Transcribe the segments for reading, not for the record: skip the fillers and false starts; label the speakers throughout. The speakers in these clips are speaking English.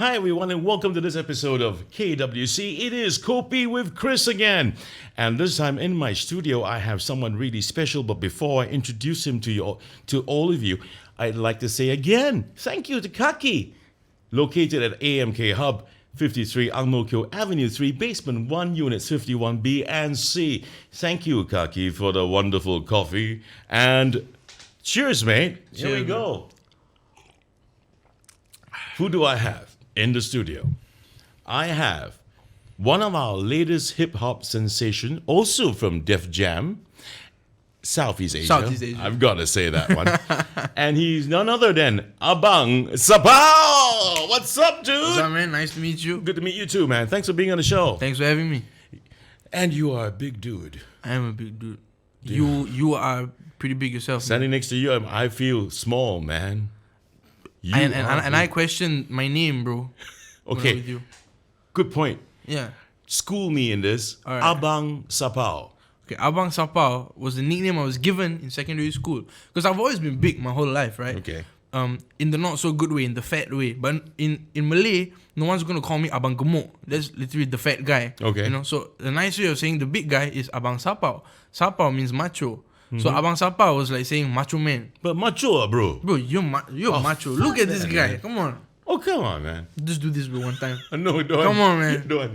Speaker 1: Hi everyone and welcome to this episode of KWC. It is Kopi with Chris again. And this time in my studio I have someone really special, but before I introduce him to all of you, I'd like to say again, thank you to Kaki, located at AMK Hub 53 Ang Mo Kio Avenue 3, Basement 1, Units 51B and C. Thank you, Kaki, for the wonderful coffee. And cheers, mate. Here we go. Who do I have in the studio? I have one of our latest hip-hop sensation, also from Def Jam, Southeast Asia. I've got to say that one. And he's none other than ABANGSAPAU. What's up, dude?
Speaker 2: What's up, man? Nice to meet you.
Speaker 1: Good to meet you too, man. Thanks for being on the show.
Speaker 2: Thanks for having me.
Speaker 1: And you are a big dude.
Speaker 2: I am a big dude. You are pretty big yourself.
Speaker 1: Standing next to you, I feel small, man.
Speaker 2: And I question my name, bro.
Speaker 1: Okay.
Speaker 2: With you.
Speaker 1: Good point.
Speaker 2: Yeah.
Speaker 1: School me in this.
Speaker 2: All right.
Speaker 1: ABANGSAPAU.
Speaker 2: Okay, ABANGSAPAU was the nickname I was given in secondary school. Because I've always been big my whole life, right?
Speaker 1: Okay.
Speaker 2: In the not so good way, in the fat way. But in Malay, no one's gonna call me Abang Gemuk. That's literally the fat guy.
Speaker 1: Okay.
Speaker 2: You know, so the nice way of saying the big guy is ABANGSAPAU. Sapau means macho. So ABANGSAPAU was like saying macho man.
Speaker 1: But macho, bro.
Speaker 2: Bro, you're macho. Look at this guy. Man. Come on.
Speaker 1: Oh, come on, man.
Speaker 2: Just do this bro one time.
Speaker 1: No, don't.
Speaker 2: Come on, man.
Speaker 1: Don't.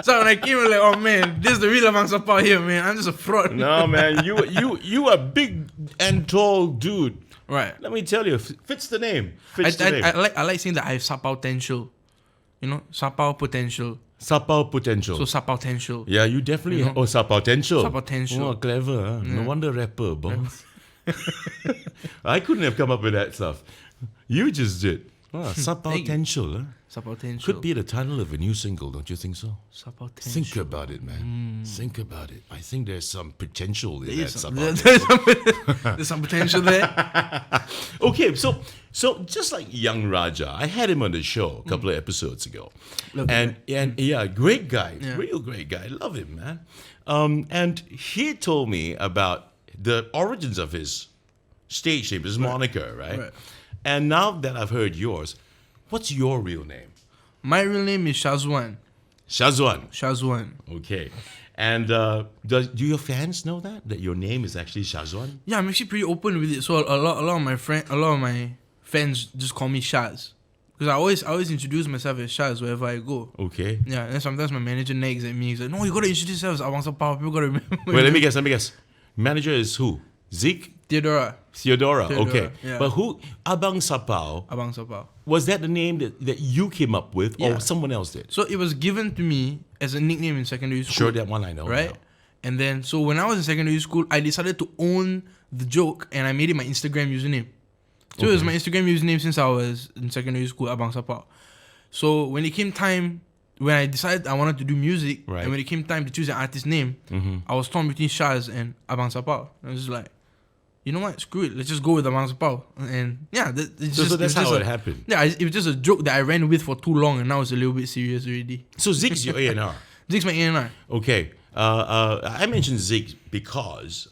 Speaker 2: So when I came, I was like, oh man, this is the real ABANGSAPAU here, man. I'm just a fraud.
Speaker 1: No, man. You are big and tall dude.
Speaker 2: Right.
Speaker 1: Let me tell you, fits the name.
Speaker 2: I like saying that I have sapau potential. You know, sapau potential.
Speaker 1: Sapau potential.
Speaker 2: So sapau potential.
Speaker 1: Yeah, you definitely have. Oh, sapau potential.
Speaker 2: Sapau potential.
Speaker 1: Oh, clever. Huh? Yeah. No wonder rapper, boss. I couldn't have come up with that stuff. You just did. Oh, sapau potential. Huh?
Speaker 2: Sapau potential.
Speaker 1: Could be the title of a new single, don't you think so?
Speaker 2: Sapau potential.
Speaker 1: Think about it, man. Think about it. I think there's some potential in that.
Speaker 2: There's some potential there.
Speaker 1: Okay, so just like Young Raja, I had him on the show a couple of episodes ago. And yeah, great guy. Yeah. Real great guy. Love him, man. And he told me about the origins of his stage name, his moniker, right? And now that I've heard yours, what's your real name?
Speaker 2: My real name is Shazwan.
Speaker 1: Shazwan. Okay. And do your fans know that your name is actually Shazwan?
Speaker 2: Yeah, I'm actually pretty open with it. So a lot of my fans just call me Shaz. Because I always introduce myself as Shaz wherever I go.
Speaker 1: Okay.
Speaker 2: Yeah, and sometimes my manager nags at me. He's like, no, you gotta introduce yourself as ABANGSAPAU. People gotta remember.
Speaker 1: Wait, let me guess. Manager is who? Zeke?
Speaker 2: Theodora.
Speaker 1: Okay.
Speaker 2: Yeah.
Speaker 1: But who? ABANGSAPAU. Was that the name that you came up with, or someone else did?
Speaker 2: So it was given to me as a nickname in secondary school.
Speaker 1: Sure, that one I know.
Speaker 2: Right? Now. And then, so when I was in secondary school, I decided to own the joke, and I made it my Instagram username. So it was my Instagram username since I was in secondary school, ABANGSAPAU. So when it came time, when I decided I wanted to do music, and when it came time to choose an artist name, I was torn between Shaz and ABANGSAPAU. I was just like, you know what? Screw it. Let's just go with ABANGSAPAU. And yeah,
Speaker 1: so that's how it happened.
Speaker 2: Yeah, it was just a joke that I ran with for too long, and now it's a little bit serious already.
Speaker 1: So Zeke's your A&R.
Speaker 2: Zeke's my A&R.
Speaker 1: Okay. I mentioned Zeke because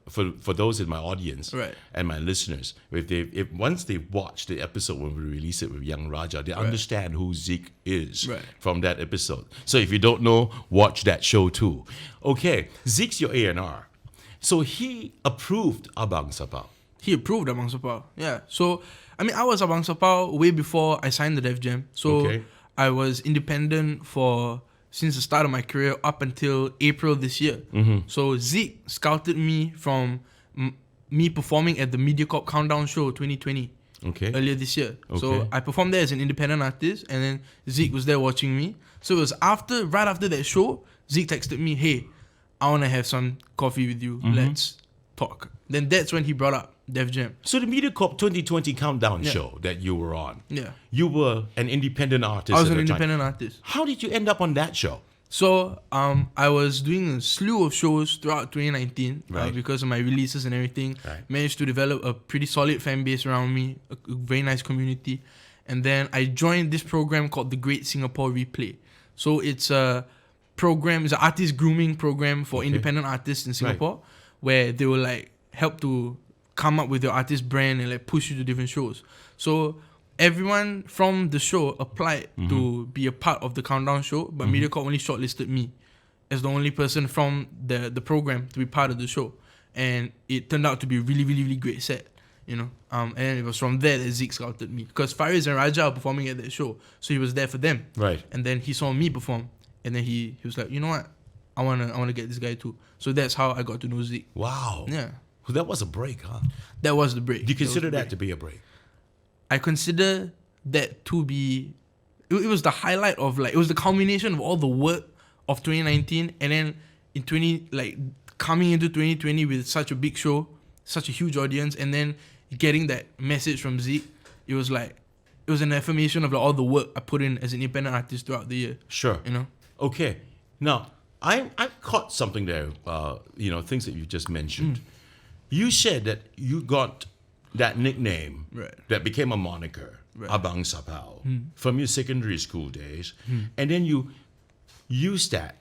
Speaker 1: for those in my audience and my listeners, if once they've watched the episode when we release it with Young Raja, they understand who Zeke is from that episode. So if you don't know, watch that show too. Okay, Zeke's your A&R. So he approved ABANGSAPAU.
Speaker 2: He approved ABANGSAPAU, yeah. So, I mean, I was ABANGSAPAU way before I signed the Def Jam. So, I was independent since the start of my career up until April this year. So, Zeke scouted me from me performing at the MediaCorp Countdown Show 2020 earlier this year. So, I performed there as an independent artist, and then Zeke was there watching me. So, it was right after that show, Zeke texted me, hey, I want to have some coffee with you. Let's talk. Then that's when he brought up Def Jam.
Speaker 1: So the MediaCorp 2020 Countdown show that you were on, you were an independent artist.
Speaker 2: I was an independent artist.
Speaker 1: How did you end up on that show?
Speaker 2: So I was doing a slew of shows throughout 2019 because of my releases and everything. Managed to develop a pretty solid fan base around me, a very nice community. And then I joined this program called the Great Singapore Replay. So it's a program, it's an artist grooming program for independent artists in Singapore, where they will like help to come up with your artist brand and like push you to different shows. So everyone from the show applied to be a part of the countdown show, but MediaCorp only shortlisted me as the only person from the program to be part of the show, and it turned out to be a really, really, really great set. And it was from there that Zeke scouted me, because Faris and Raja are performing at that show, so he was there for them.
Speaker 1: Right.
Speaker 2: And then he saw me perform, and then he was like, you know what, I wanna get this guy too. So that's how I got to know Zeke.
Speaker 1: Wow.
Speaker 2: Yeah.
Speaker 1: Well, that was a break, huh?
Speaker 2: That was the break.
Speaker 1: Do you consider that to be a break?
Speaker 2: I consider that to be. It was the highlight of it was the culmination of all the work of 2019, and then coming into 2020 with such a big show, such a huge audience, and then getting that message from Zeke, it was an affirmation of all the work I put in as an independent artist throughout the year.
Speaker 1: Sure. Okay. Now, I caught something there, things that you just mentioned. You said that you got that nickname that became a moniker, ABANGSAPAU, from your secondary school days, and then you used that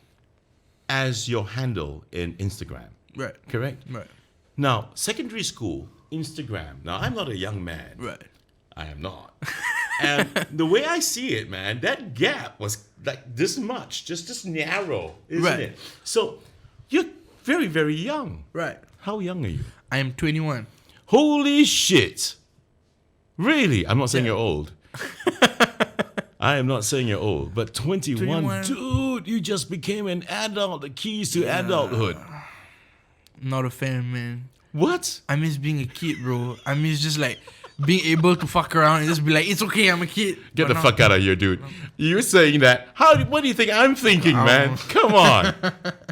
Speaker 1: as your handle in Instagram.
Speaker 2: Right.
Speaker 1: Correct?
Speaker 2: Right.
Speaker 1: Now, secondary school, Instagram. Now, I'm not a young man.
Speaker 2: Right.
Speaker 1: I am not. And the way I see it, man, that gap was like this much, just this narrow, isn't it? So you're very, very young.
Speaker 2: Right.
Speaker 1: How young are you?
Speaker 2: I am 21.
Speaker 1: Holy shit. Really? I'm not saying you're old. I am not saying you're old, but 21. Dude, you just became an adult. The keys to adulthood.
Speaker 2: Not a fan, man.
Speaker 1: What?
Speaker 2: I miss being a kid, bro. I miss just being able to fuck around and just be like, it's okay, I'm a kid.
Speaker 1: Get the fuck out of here, dude. You're saying that. What do you think I'm thinking, man? Come on.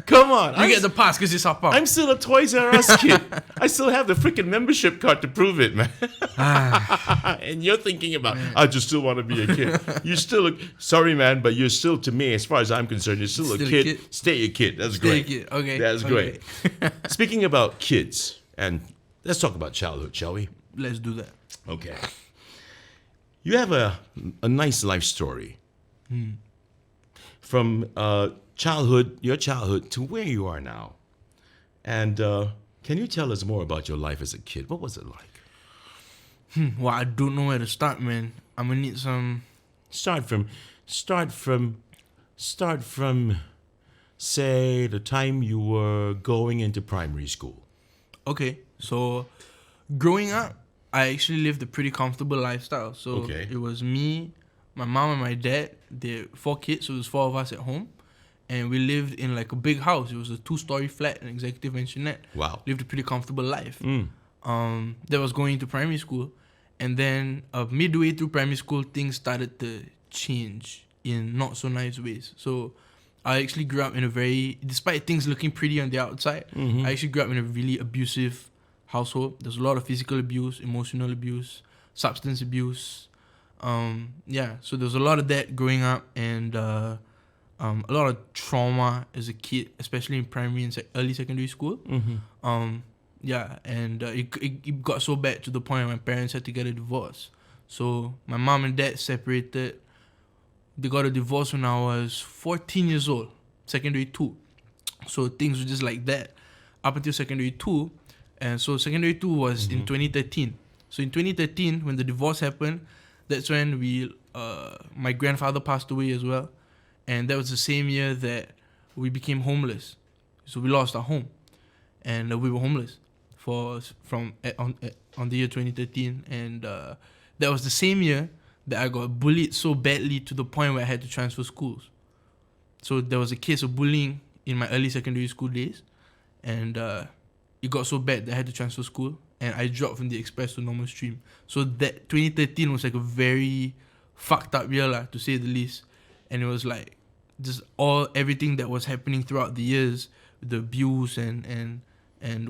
Speaker 1: Come on.
Speaker 2: You get the pass because it's up.
Speaker 1: I'm still a Toys R Us kid. I still have the freaking membership card to prove it, man. And you're thinking about, I just still want to be a kid. You're still sorry, man, but you're still, to me, as far as I'm concerned, you're still a kid. Stay a kid. That's great.
Speaker 2: Stay a kid. Okay.
Speaker 1: That's great. Speaking about kids, and let's talk about childhood, shall we?
Speaker 2: Let's do that.
Speaker 1: Okay. You have a nice life story. From your childhood to where you are now. And can you tell us more about your life as a kid? What was it like?
Speaker 2: Well, I don't know where to start, man. I'm gonna need some.
Speaker 1: Start from, say, the time you were going into primary school.
Speaker 2: Okay, so growing up, I actually lived a pretty comfortable lifestyle. So It was me, my mom, and my dad. They're 4 kids, so there's 4 of us at home. And we lived in a big house. It was a 2-story flat, an executive mansionette.
Speaker 1: Wow.
Speaker 2: Lived a pretty comfortable life. That was going into primary school. And then midway through primary school, things started to change in not so nice ways. So I actually grew up in despite things looking pretty on the outside, I actually grew up in a really abusive household. There's a lot of physical abuse, emotional abuse, substance abuse. So there's a lot of that growing up, and a lot of trauma as a kid, especially in primary and early secondary school. It got so bad to the point where my parents had to get a divorce. So my mom and dad separated. They got a divorce when I was 14 years old, secondary 2. So things were just like that up until secondary 2. And so secondary 2 was in 2013. So in 2013, when the divorce happened, that's when my grandfather passed away as well. And that was the same year that we became homeless. So we lost our home. And we were homeless on the year 2013. And that was the same year that I got bullied so badly to the point where I had to transfer schools. So there was a case of bullying in my early secondary school days. And it got so bad that I had to transfer school. And I dropped from the express to normal stream. So that 2013 was a very fucked up year, to say the least. And it was just everything that was happening throughout the years, the abuse and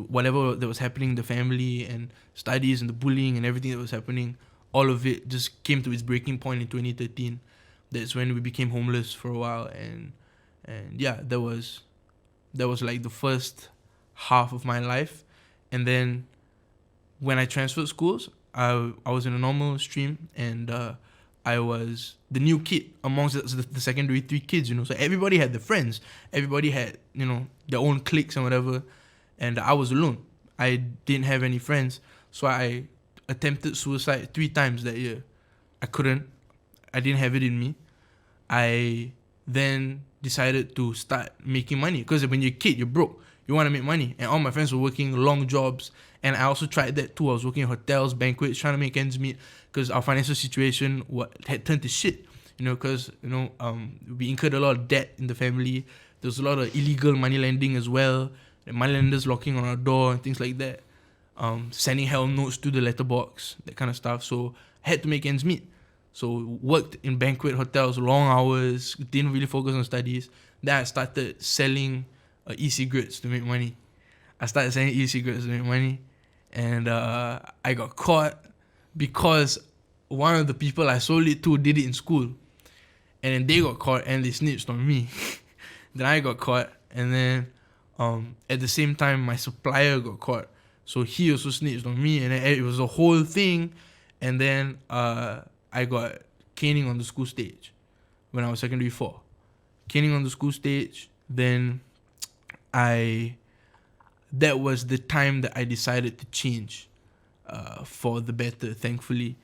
Speaker 2: whatever that was happening in the family and studies and the bullying and everything that was happening, all of it just came to its breaking point in 2013. That's when we became homeless for a while, and that was the first half of my life. And then when I transferred schools, I was in a normal stream, and I was the new kid amongst the secondary 3 kids, So everybody had their friends, everybody had their own cliques and whatever, and I was alone. I didn't have any friends. So I attempted suicide 3 times that year. I couldn't. I didn't have it in me. I then decided to start making money. Because when you're a kid, you're broke. You want to make money. And all my friends were working long jobs. And I also tried that too. I was working in hotels, banquets, trying to make ends meet. Because our financial situation had turned to shit. Because, we incurred a lot of debt in the family. There was a lot of illegal money lending as well. The money lenders knocking on our door and things like that. Sending hell notes to the letterbox, that kind of stuff. So I had to make ends meet. So worked in banquet hotels, long hours, didn't really focus on studies. Then I started selling e-cigarettes to make money. And I got caught because one of the people I sold it to did it in school. And then they got caught and they snitched on me. Then I got caught. And then at the same time, my supplier got caught. So he also snitched on me. And it was a whole thing. And then I got caning on the school stage when I was secondary 4. Caning on the school stage. Then that was the time that I decided to change for the better, thankfully.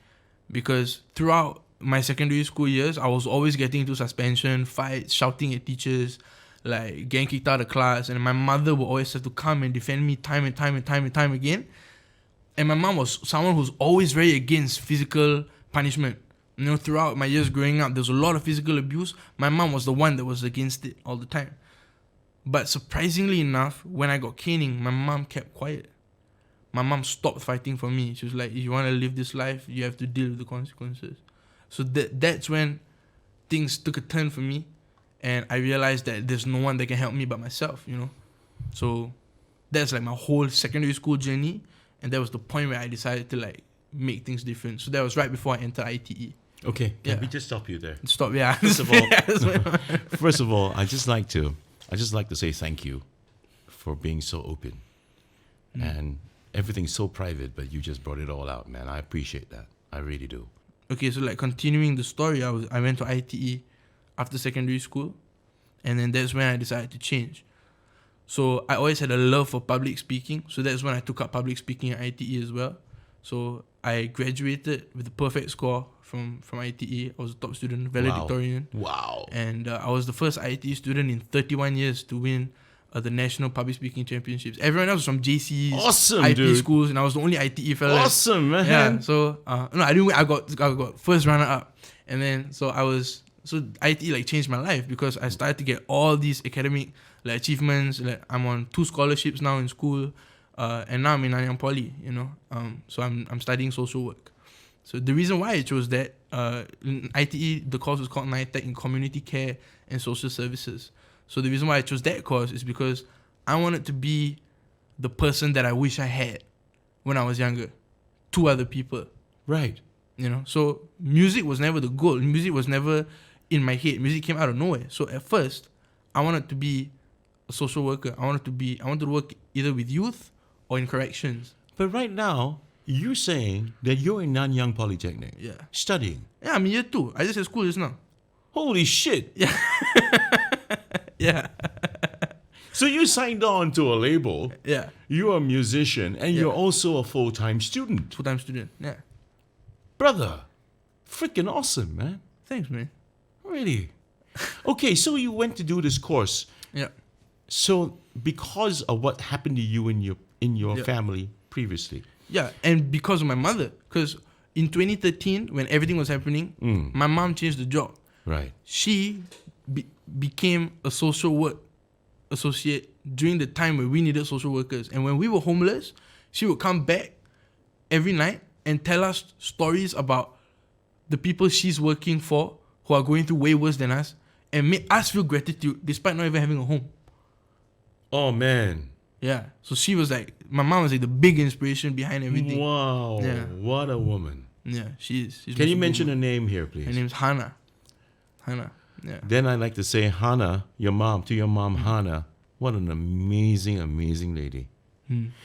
Speaker 2: Because throughout my secondary school years, I was always getting into suspension, fights, shouting at teachers, like getting kicked out of class. And my mother would always have to come and defend me time and time again. And my mom was someone who's always very against physical punishment. Throughout my years growing up, there was a lot of physical abuse. My mom was the one that was against it all the time. But surprisingly enough, when I got caning, my mom kept quiet. My mom stopped fighting for me. She was like, if you want to live this life, you have to deal with the consequences. So that's when things took a turn for me. And I realized that there's no one that can help me but myself, So that's like my whole secondary school journey. And that was the point where I decided to make things different. So that was right before I entered ITE.
Speaker 1: Okay, can we just stop you there?
Speaker 2: Stop, yeah.
Speaker 1: First of all, I just like to say thank you for being so open. And everything's so private, but you just brought it all out, man. I appreciate that. I really do.
Speaker 2: Okay, so continuing the story, I went to ITE after secondary school, and then that's when I decided to change. So I always had a love for public speaking, so that's when I took up public speaking at ITE as well. So I graduated with a perfect score from ITE. I was a top student, valedictorian.
Speaker 1: Wow.
Speaker 2: And I was the first ITE student in 31 years to win the National Public Speaking Championships. Everyone else was from JCs,
Speaker 1: awesome,
Speaker 2: IP
Speaker 1: dude.
Speaker 2: schools, and I was the only ITE fella.
Speaker 1: Awesome, man.
Speaker 2: Yeah. So no, I didn't win. I got first runner up, and then ITE changed my life because I started to get all these academic achievements. I'm on 2 scholarships now in school, and now I'm in Nanyang Poly. So I'm studying social work. So the reason why I chose that in ITE, the course was called NITEC in Community Care and Social Services. So the reason why I chose that course is because I wanted to be the person that I wish I had when I was younger to other people.
Speaker 1: Right.
Speaker 2: So music was never the goal. Music was never in my head. Music came out of nowhere. So at first, I wanted to be a social worker. I wanted to work either with youth or in corrections.
Speaker 1: But right now, you're saying that you're in Nanyang Polytechnic.
Speaker 2: Yeah.
Speaker 1: Studying.
Speaker 2: Yeah, I'm in year 2. I just had school just now.
Speaker 1: Holy shit.
Speaker 2: Yeah. Yeah.
Speaker 1: So you signed on to a label.
Speaker 2: Yeah.
Speaker 1: You're a musician and you're also a full-time student.
Speaker 2: Full-time student, yeah.
Speaker 1: Brother, freaking awesome, man.
Speaker 2: Thanks, man.
Speaker 1: Really? Okay, so you went to do this course.
Speaker 2: Yeah.
Speaker 1: So because of what happened to you in your family previously.
Speaker 2: Yeah, and because of my mother. Because in 2013, when everything was happening, my mom changed the job.
Speaker 1: Right.
Speaker 2: She became a social work associate during the time where we needed social workers. And when we were homeless, she would come back every night and tell us stories about the people she's working for who are going through way worse than us and make us feel gratitude despite not even having a home.
Speaker 1: Oh, man.
Speaker 2: Yeah. So she was my mom was the big inspiration behind everything.
Speaker 1: Wow.
Speaker 2: Yeah.
Speaker 1: What a woman.
Speaker 2: Yeah, she is.
Speaker 1: Can you mention her name here, please?
Speaker 2: Her name's Hannah. Hannah. Yeah.
Speaker 1: Then I'd like to say, Hannah, your mom, Hannah, what an amazing, amazing lady.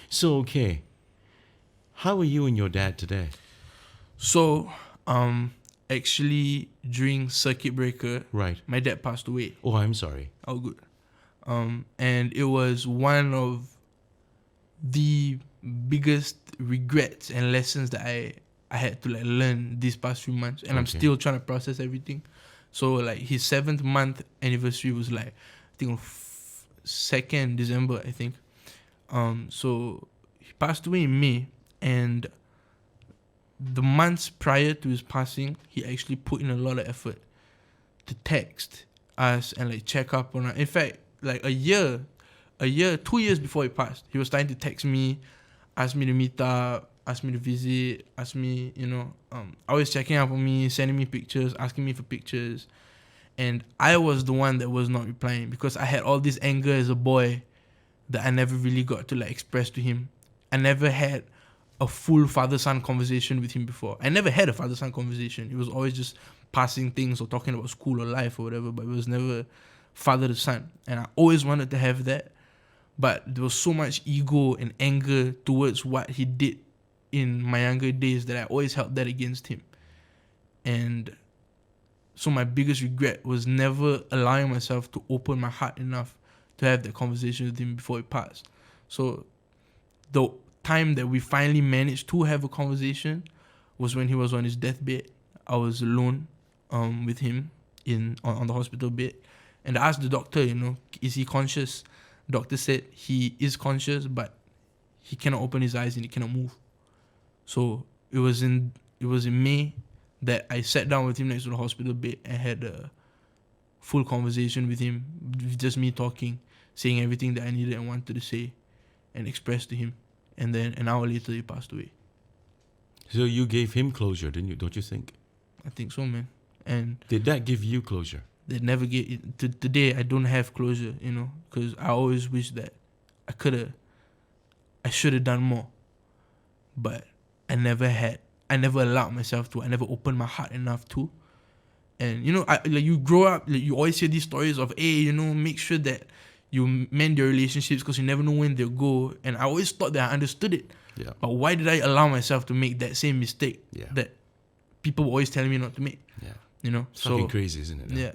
Speaker 1: So, okay, how are you and your dad today?
Speaker 2: So, actually, during circuit breaker,
Speaker 1: right,
Speaker 2: my dad passed away.
Speaker 1: Oh, I'm sorry.
Speaker 2: Oh, good. And it was one of the biggest regrets and lessons that I had to like learn these past few months, and I'm still trying to process everything. So like his 7th month anniversary was like, I think on 2nd December, I think. So he passed away in May, and the months prior to his passing, he actually put in a lot of effort to text us and like check up on us. In fact, like 2 years before he passed, he was starting to text me, ask me to meet up, ask me to visit, ask me, always checking up on me, sending me pictures, asking me for pictures. And I was the one that was not replying because I had all this anger as a boy that I never really got to like express to him. I never had a full father-son conversation with him before. I never had a father-son conversation. It was always just passing things or talking about school or life or whatever, but it was never father to son. And I always wanted to have that. But there was so much ego and anger towards what he did in my younger days that I always held that against him. And so my biggest regret was never allowing myself to open my heart enough to have that conversation with him before he passed. So the time that we finally managed to have a conversation was when he was on his deathbed. I was alone with him on the hospital bed. And I asked the doctor, is he conscious? The doctor said he is conscious, but he cannot open his eyes and he cannot move. So it was in May that I sat down with him next to the hospital bed and had a full conversation with him, just me talking, saying everything that I needed and wanted to say and express to him. And then an hour later, he passed away.
Speaker 1: So you gave him closure, didn't you? Don't you think?
Speaker 2: I think so, man. And
Speaker 1: did that give you closure?
Speaker 2: They never gave it. Today, I don't have closure, because I always wish that I should have done more. But I never allowed myself to. I never opened my heart enough to. And, you grow up, you always hear these stories of, hey, make sure that you mend your relationships because you never know when they'll go. And I always thought that I understood it.
Speaker 1: Yeah.
Speaker 2: But why did I allow myself to make that same mistake that people were always telling me not to make?
Speaker 1: Yeah. It's fucking crazy, isn't it?
Speaker 2: Yeah.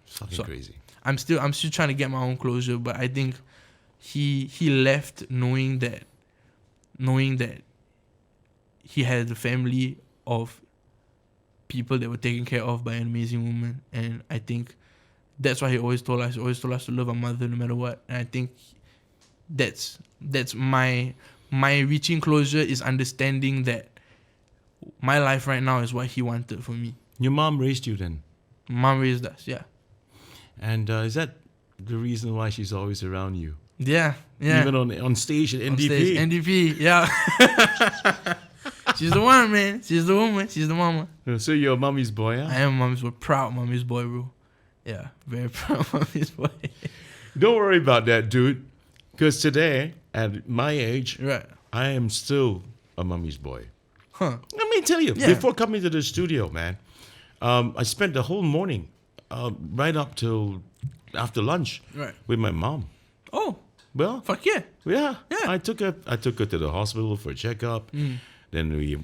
Speaker 1: It's fucking crazy.
Speaker 2: I'm still trying to get my own closure, but I think he left knowing that he had a family of people that were taken care of by an amazing woman, and I think that's why he always told us to love our mother no matter what. And I think that's my reaching closure is understanding that my life right now is what he wanted for me.
Speaker 1: Your mom raised you then?
Speaker 2: Mom raised us, yeah.
Speaker 1: And is that the reason why she's always around you?
Speaker 2: Yeah, yeah.
Speaker 1: Even on stage at NDP?
Speaker 2: On stage, NDP, yeah. She's the one, man. She's the woman. She's the mama.
Speaker 1: So you're a mommy's boy, huh?
Speaker 2: I am mommy's boy. Proud mommy's boy, bro. Yeah, very proud mommy's boy.
Speaker 1: Don't worry about that, dude. Because today, at my age,
Speaker 2: right,
Speaker 1: I am still a mommy's boy.
Speaker 2: Huh.
Speaker 1: Let me tell you, before coming to the studio, man, I spent the whole morning right up till after lunch with my mom.
Speaker 2: Oh.
Speaker 1: Well,
Speaker 2: fuck yeah.
Speaker 1: Yeah. I took her to the hospital for a checkup. Then we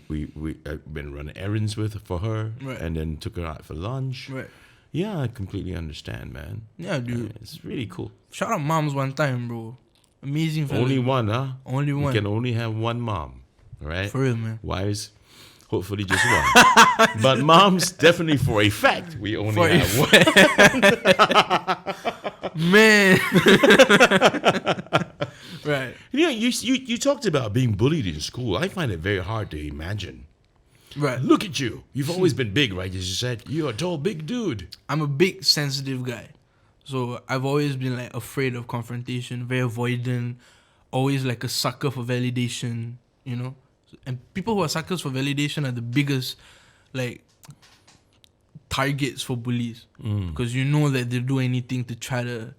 Speaker 1: been running errands for her, and then took her out for lunch.
Speaker 2: Right.
Speaker 1: Yeah, I completely understand, man.
Speaker 2: Yeah, dude.
Speaker 1: It's really cool.
Speaker 2: Shout out moms one time, bro. Amazing fella.
Speaker 1: Only one, huh?
Speaker 2: Only one.
Speaker 1: You can only have one mom, all right?
Speaker 2: For real, man.
Speaker 1: Wives, hopefully just one. But moms, definitely for a fact, we only have one.
Speaker 2: Man. Right.
Speaker 1: You talked about being bullied in school. I find it very hard to imagine.
Speaker 2: Right.
Speaker 1: Look at you. You've always been big, right? As you said, you're a tall, big dude.
Speaker 2: I'm a big, sensitive guy. So I've always been like afraid of confrontation, very avoidant, always like a sucker for validation, And people who are suckers for validation are the biggest like targets for bullies. Because you know that they'll do anything to try to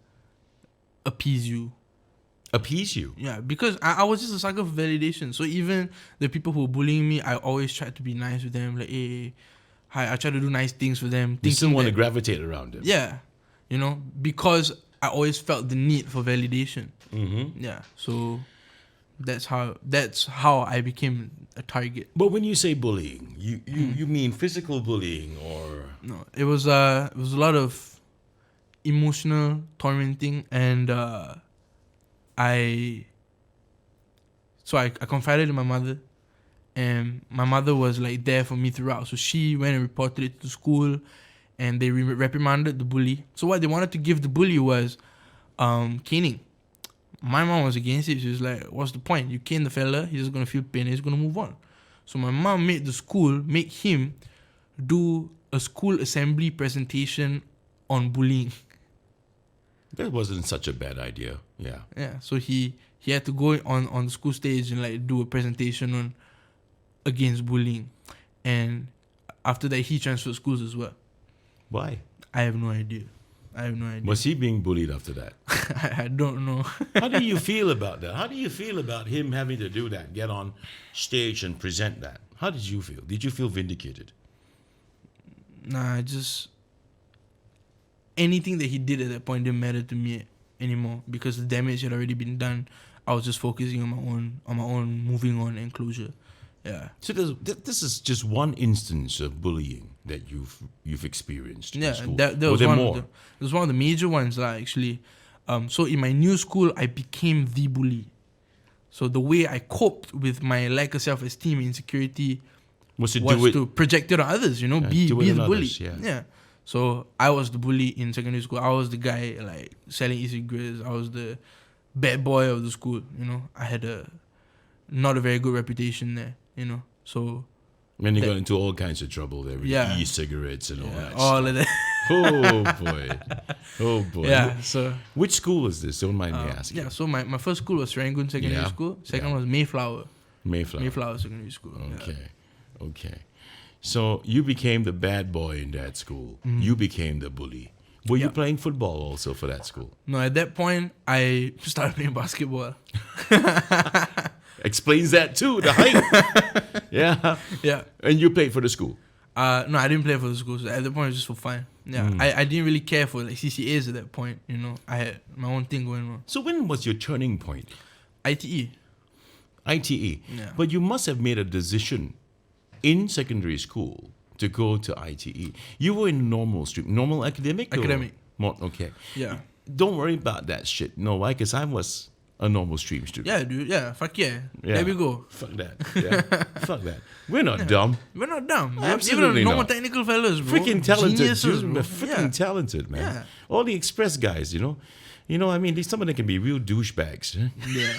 Speaker 2: appease you.
Speaker 1: Appease you?
Speaker 2: Yeah, because I was just a sucker for validation. So even the people who were bullying me, I always tried to be nice with them. Like, hey, hi, I try to do nice things for them.
Speaker 1: You still want to gravitate around them.
Speaker 2: Yeah, because I always felt the need for validation.
Speaker 1: Mm-hmm.
Speaker 2: Yeah, so that's how I became a target.
Speaker 1: But when you say bullying, you mean physical bullying or?
Speaker 2: No, it was a lot of emotional tormenting, and So I confided in my mother, and my mother was like there for me throughout. So she went and reported it to school, and they reprimanded the bully. So what they wanted to give the bully was caning. My mom was against it. She was like, what's the point? You cane the fella, he's just going to feel pain, he's going to move on. So my mom made the school make him do a school assembly presentation on bullying.
Speaker 1: That wasn't such a bad idea. Yeah.
Speaker 2: Yeah. So he had to go on the school stage and like do a presentation on against bullying. And after that he transferred schools as well.
Speaker 1: Why?
Speaker 2: I have no idea.
Speaker 1: Was he being bullied after that?
Speaker 2: I don't know.
Speaker 1: How do you feel about that? How do you feel about him having to do that, get on stage and present that? How did you feel? Did you feel vindicated?
Speaker 2: Nah, just anything that he did at that point didn't matter to me anymore because the damage had already been done. I was just focusing on my own moving on and closure. Yeah.
Speaker 1: So this is just one instance of bullying that you've experienced in school.
Speaker 2: That was one of the major ones actually. So in my new school, I became the bully. So the way I coped with my lack of self-esteem, insecurity, was to project it on others. You know, be the bully. Yeah. So I was the bully in secondary school. I was the guy like selling e-cigarettes. I was the bad boy of the school. You know, I had not a very good reputation there. You know, so.
Speaker 1: And you got into all kinds of trouble there with e-cigarettes and all that
Speaker 2: all
Speaker 1: stuff.
Speaker 2: Of that.
Speaker 1: Oh boy.
Speaker 2: Yeah, so.
Speaker 1: Which school was this? Don't mind me asking.
Speaker 2: Yeah, so my first school was Serangoon Secondary School. Second was Mayflower Secondary School.
Speaker 1: Okay. So you became the bad boy in that school. You became the bully. Were you playing football also for that school?
Speaker 2: No, at that point, I started playing basketball.
Speaker 1: Explains that too, the height. Yeah. And you played for the school?
Speaker 2: No, I didn't play for the school. So at that point, it was just for fun. Yeah, I didn't really care for like CCAs at that point. You know, I had my own thing going on.
Speaker 1: So when was your turning point?
Speaker 2: ITE.
Speaker 1: Yeah. But you must have made a decision in secondary school to go to ITE. You were in normal stream, normal academic?
Speaker 2: Academic.
Speaker 1: Okay.
Speaker 2: Yeah.
Speaker 1: Don't worry about that shit. No, why? Because I was a normal stream student.
Speaker 2: Yeah, dude. Yeah, fuck yeah. There we go.
Speaker 1: Fuck that. Yeah. Fuck that. We're not dumb.
Speaker 2: We're not dumb.
Speaker 1: Absolutely
Speaker 2: Even normal
Speaker 1: not.
Speaker 2: technical fellas, bro.
Speaker 1: Freaking talented.
Speaker 2: Geniuses,
Speaker 1: Dude.
Speaker 2: bro.
Speaker 1: Freaking talented, man.
Speaker 2: Yeah.
Speaker 1: All the express guys, you know. I mean, some of them can be real douchebags.
Speaker 2: Yeah.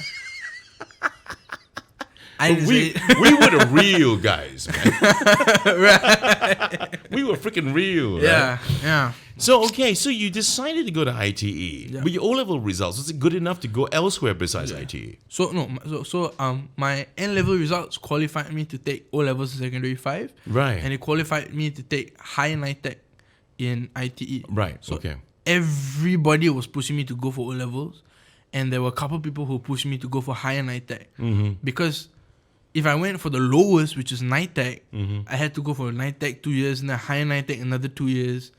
Speaker 1: We were the real guys, man.
Speaker 2: Right.
Speaker 1: We were freaking real.
Speaker 2: Yeah,
Speaker 1: right?
Speaker 2: yeah.
Speaker 1: So you decided to go to ITE. Yeah. But your O-level results, was it good enough to go elsewhere besides ITE?
Speaker 2: So my N-level results qualified me to take O-levels in secondary 5.
Speaker 1: Right.
Speaker 2: And it qualified me to take high NITEC in ITE.
Speaker 1: Right.
Speaker 2: So
Speaker 1: okay.
Speaker 2: Everybody was pushing me to go for O-levels, and there were a couple people who pushed me to go for higher NITEC. Because if I went for the lowest, which is NITEC, I had to go for NITEC 2 years and then higher NITEC another 2 years,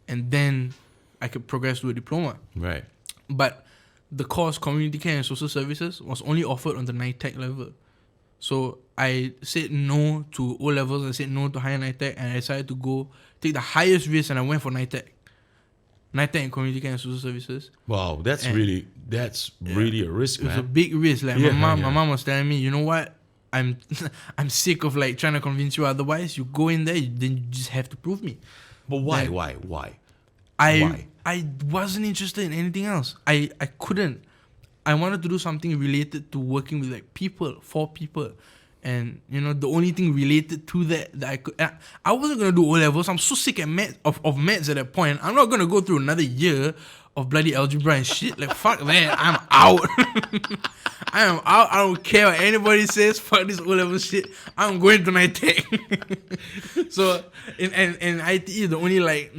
Speaker 2: and then I could progress to a diploma.
Speaker 1: Right.
Speaker 2: But the course Community Care and Social Services was only offered on the NITEC level. So I said no to O-levels, I said no to higher NITEC, and I decided to go take the highest risk, and I went for NITEC. NITEC and Community Care and Social Services.
Speaker 1: Wow, that's really a risk, man.
Speaker 2: It was a big risk. Like my mom was telling me, you know what? I'm sick of like trying to convince you otherwise. You go in there, then you just have to prove me.
Speaker 1: But why?
Speaker 2: I wasn't interested in anything else. I couldn't. I wanted to do something related to working with like people, for people. And the only thing related to that I could, I wasn't gonna do O-levels. I'm so sick at maths of maths at that point. I'm not gonna go through another year of bloody algebra and shit. Like fuck that. I'm out. I am out. I don't care what anybody says. Fuck this O-level shit. I'm going to NITEC. So in ITE, the only like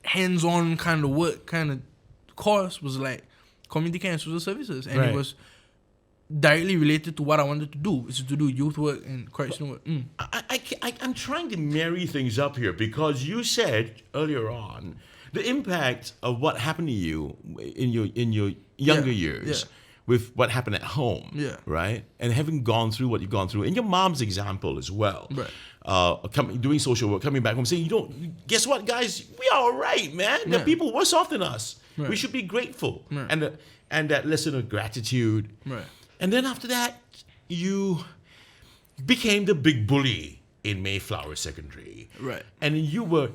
Speaker 2: hands-on kind of work kind of course was like Community Care and Social Services, and it was directly related to what I wanted to do, which is to do youth work and correctional work.
Speaker 1: I'm trying to marry things up here because you said earlier on the impact of what happened to you in your younger years with what happened at home, right? And having gone through what you've gone through, and your mom's example as well, right? Doing social work, coming back home, saying, guess what, guys, we are all right, man. There are people worse off than us. Right. We should be grateful, and that lesson of gratitude.
Speaker 2: Right.
Speaker 1: And then after that, you became the big bully in Mayflower Secondary.
Speaker 2: Right.
Speaker 1: And you were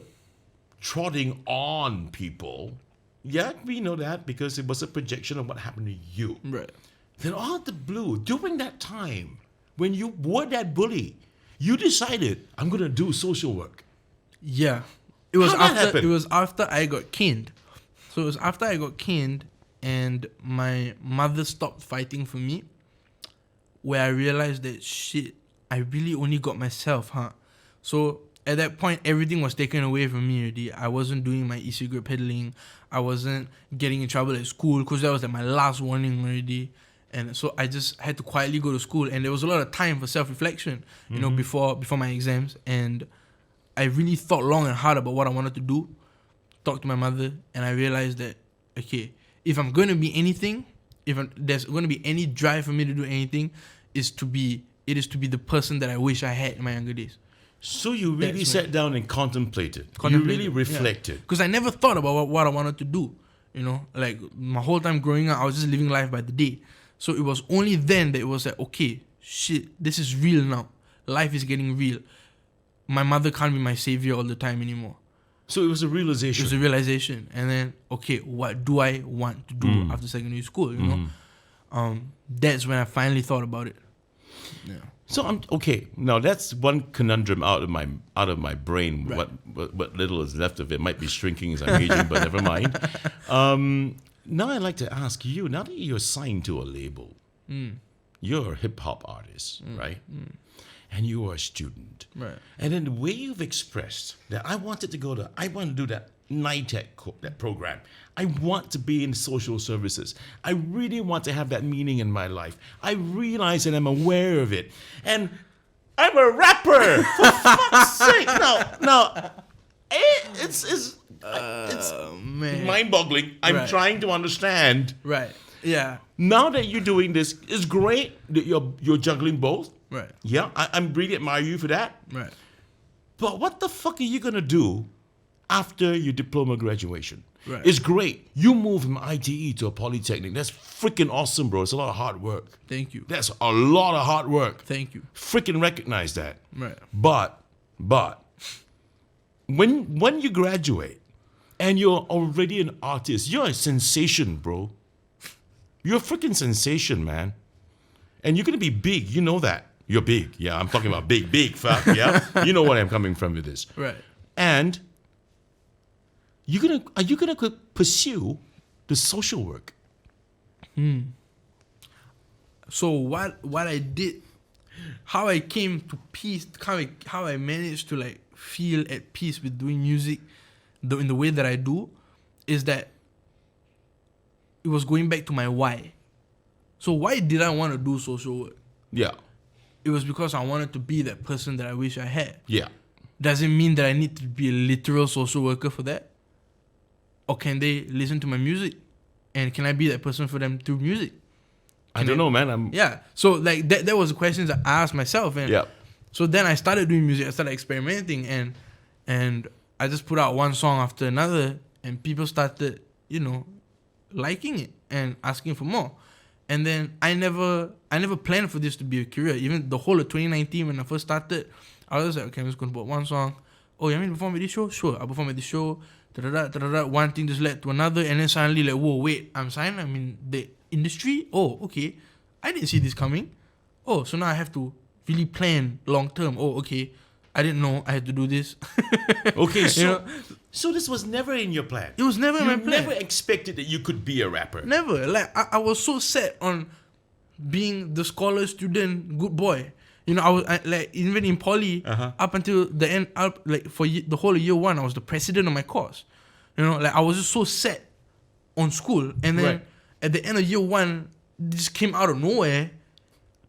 Speaker 1: trotting on people. Yeah, we know that because it was a projection of what happened to you.
Speaker 2: Right.
Speaker 1: Then out of the blue, during that time, when you were that bully, you decided, I'm going to do social work.
Speaker 2: Yeah. It was
Speaker 1: How'd that
Speaker 2: after
Speaker 1: happen?
Speaker 2: it was after I got caned. So it was after I got caned and my mother stopped fighting for me, where I realized that shit, I really only got myself, huh? So at that point, everything was taken away from me already. I wasn't doing my e-cigarette peddling. I wasn't getting in trouble at school because that was like my last warning already. And so I just had to quietly go to school, and there was a lot of time for self-reflection, you know, before my exams. And I really thought long and hard about what I wanted to do, talked to my mother, and I realized that, okay, if I'm going to be anything, there's going to be any drive for me to do anything, it is to be the person that I wish I had in my younger days.
Speaker 1: So you really sat down and contemplated. You
Speaker 2: Contemplated,
Speaker 1: really reflected.
Speaker 2: Because I never thought about what I wanted to do. You know, like my whole time growing up, I was just living life by the day. So it was only then that it was like, okay, shit, this is real now. Life is getting real. My mother can't be my savior all the time anymore.
Speaker 1: So it was a realization.
Speaker 2: It was a realization. And then, okay, what do I want to do after secondary school, you know? That's when I finally thought about it. Yeah.
Speaker 1: So I'm okay. Now that's one conundrum out of my brain.
Speaker 2: Right.
Speaker 1: What little is left of it might be shrinking as I'm aging, but never mind. Now I'd like to ask you. Now that you're signed to a label, you're a hip hop artist, right? And you are a student,
Speaker 2: Right.
Speaker 1: And then the way you've expressed that I want to do that NITEC that program. I want to be in social services. I really want to have that meaning in my life. I realize and I'm aware of it. And I'm a rapper, for fuck's sake. No. It's mind-boggling. I'm
Speaker 2: Right.
Speaker 1: trying to understand.
Speaker 2: Right. Yeah.
Speaker 1: Now that you're doing this, it's great that you're juggling both.
Speaker 2: Right.
Speaker 1: Yeah, I'm really admire you for that.
Speaker 2: Right.
Speaker 1: But what the fuck are you gonna do after your diploma graduation?
Speaker 2: Right.
Speaker 1: It's great. You move from ITE to a polytechnic. That's freaking awesome, bro. It's a lot of hard work.
Speaker 2: Thank you.
Speaker 1: That's a lot of hard work.
Speaker 2: Thank you.
Speaker 1: Freaking recognize that.
Speaker 2: Right.
Speaker 1: But when you graduate and you're already an artist, you're a sensation, bro. You're a freaking sensation, man. And you're gonna be big. You know that. You're big. Yeah, I'm talking about big, fuck. Yeah. You know where I'm coming from with this.
Speaker 2: Right.
Speaker 1: And are you gonna pursue the social work?
Speaker 2: So what I did, how I came to peace, how I managed to like feel at peace with doing music, in the way that I do, is that it was going back to my why. So why did I want to do social work?
Speaker 1: Yeah.
Speaker 2: It was because I wanted to be that person that I wish I had.
Speaker 1: Yeah.
Speaker 2: Does it mean that I need to be a literal social worker for that? Or can they listen to my music? And can I be that person for them through music?
Speaker 1: I don't know, man.
Speaker 2: Yeah. So like that was the questions I asked myself. And
Speaker 1: Yeah.
Speaker 2: so then I started doing music. I started experimenting, and I just put out one song after another, and people started, liking it and asking for more. And then I never planned for this to be a career. Even the whole of 2019 when I first started, I was just like, okay, I'm just gonna put one song. Oh, you want me to perform at this show? Sure, I'll perform at this show. One thing just led to another, and then suddenly like, whoa, wait, I'm signed. I'm in the industry. Oh, okay, I didn't see this coming. Oh, so now I have to really plan long term. Oh, okay, I didn't know I had to do this.
Speaker 1: Okay, so this was never in your plan.
Speaker 2: It was never in my plan.
Speaker 1: You never expected that you could be a rapper.
Speaker 2: Never. Like I was so set on being the scholar student, good boy. I was like even in poly up until the end. For the whole of year one, I was the president of my course. I was just so set on school, and then at the end of year one, it just came out of nowhere,